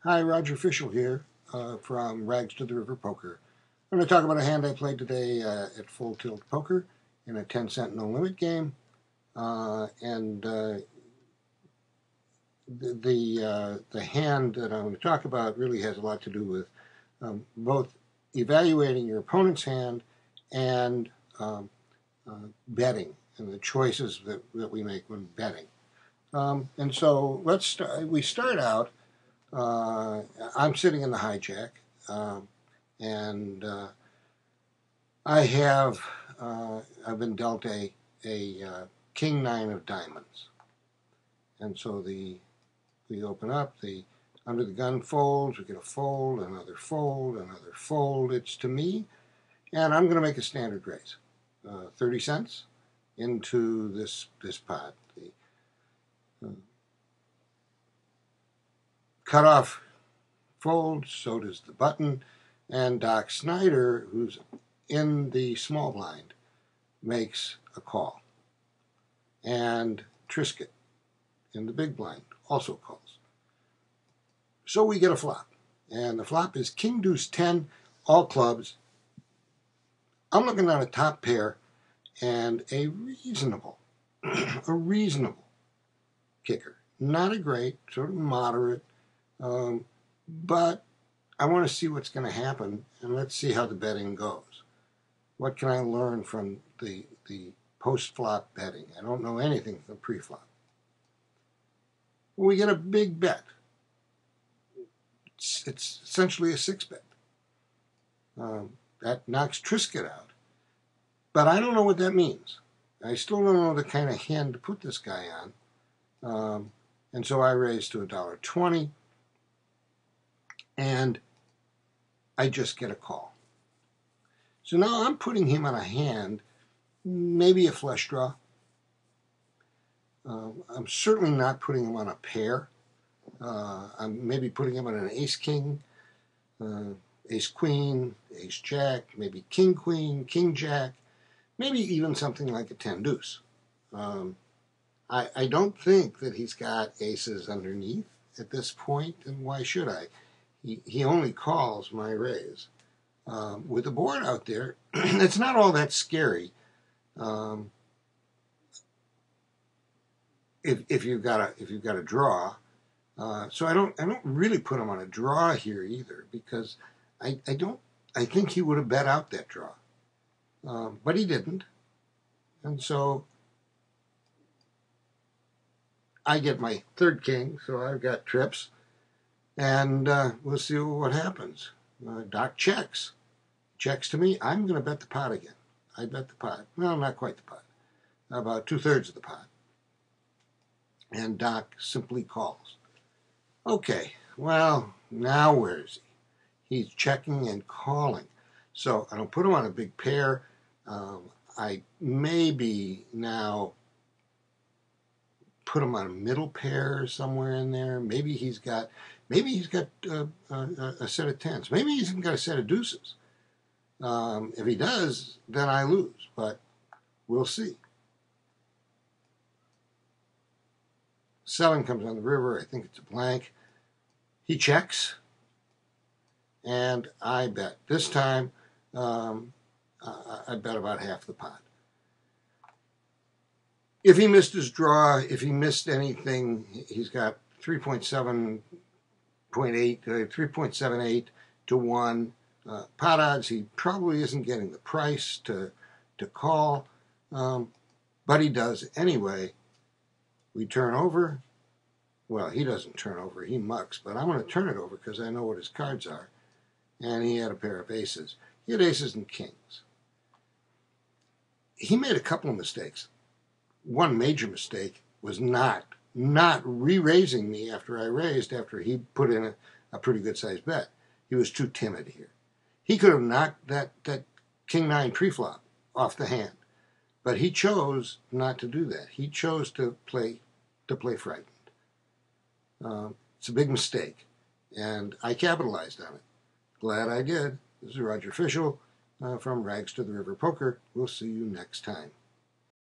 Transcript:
Hi, Roger Fischel here from Rags to the River Poker. I'm going to talk about a hand I played today at Full Tilt Poker in a 10-cent no limit game. The hand that I'm going to talk about really has a lot to do with both evaluating your opponent's hand and betting and the choices that we make when betting. And so let's start. We start out. I'm sitting in the hijack, and I've been dealt a king nine of diamonds, and so we open up, the under the gun folds, we get a fold, another fold, another fold. It's to me, and I'm going to make a standard raise, 30 cents into this pot. The cutoff folds, so does the button, and Doc Snyder, who's in the small blind, makes a call. And Trisket, in the big blind, also calls. So we get a flop, and the flop is King Deuce 10, all clubs. I'm looking at a top pair and a reasonable kicker. Not a great, sort of moderate, but I want to see what's going to happen, and let's see how the betting goes. What can I learn from the post-flop betting? I don't know anything from pre-flop. Well, we get a big bet. It's essentially a 6-bet. That knocks Trisket out. But I don't know what that means. I still don't know the kind of hand to put this guy on. And so I raised to $1.20. And I just get a call. So now I'm putting him on a hand, maybe a flush draw. I'm certainly not putting him on a pair. I'm maybe putting him on an ace-king, ace-queen, ace-jack, maybe king-queen, king-jack, maybe even something like a 10-deuce. I don't think that he's got aces underneath at this point, and why should I? He only calls my raise. With the board out there, it's not all that scary. If you've got a draw, so I don't really put him on a draw here either, because I think he would have bet out that draw, but he didn't, and so I get my third king, so I've got trips. And we'll see what happens. Doc checks to me. I'm going to bet the pot again. I bet the pot. Well, not quite the pot. About 2/3 of the pot. And Doc simply calls. Okay, well, now where is he? He's checking and calling. So I don't put him on a big pair. I maybe now put him on a middle pair somewhere in there. Maybe he's got a set of tens. Maybe he's even got a set of deuces. If he does, then I lose, but we'll see. 7 comes on the river. I think it's a blank. He checks, and I bet. This time, I bet about half the pot. If he missed his draw, if he missed anything, he's got 3.78 to 1 pot odds. He probably isn't getting the price to call, but he does anyway. We turn over. Well, he doesn't turn over. He mucks, but I'm going to turn it over because I know what his cards are. And he had a pair of aces. He had aces and kings. He made a couple of mistakes. One major mistake was not re-raising me after I raised, after he put in a pretty good-sized bet. He was too timid here. He could have knocked that king nine pre-flop off the hand, but he chose not to do that. He chose to play frightened. It's a big mistake, and I capitalized on it. Glad I did. This is Roger Fischel from Rags to the River Poker. We'll see you next time.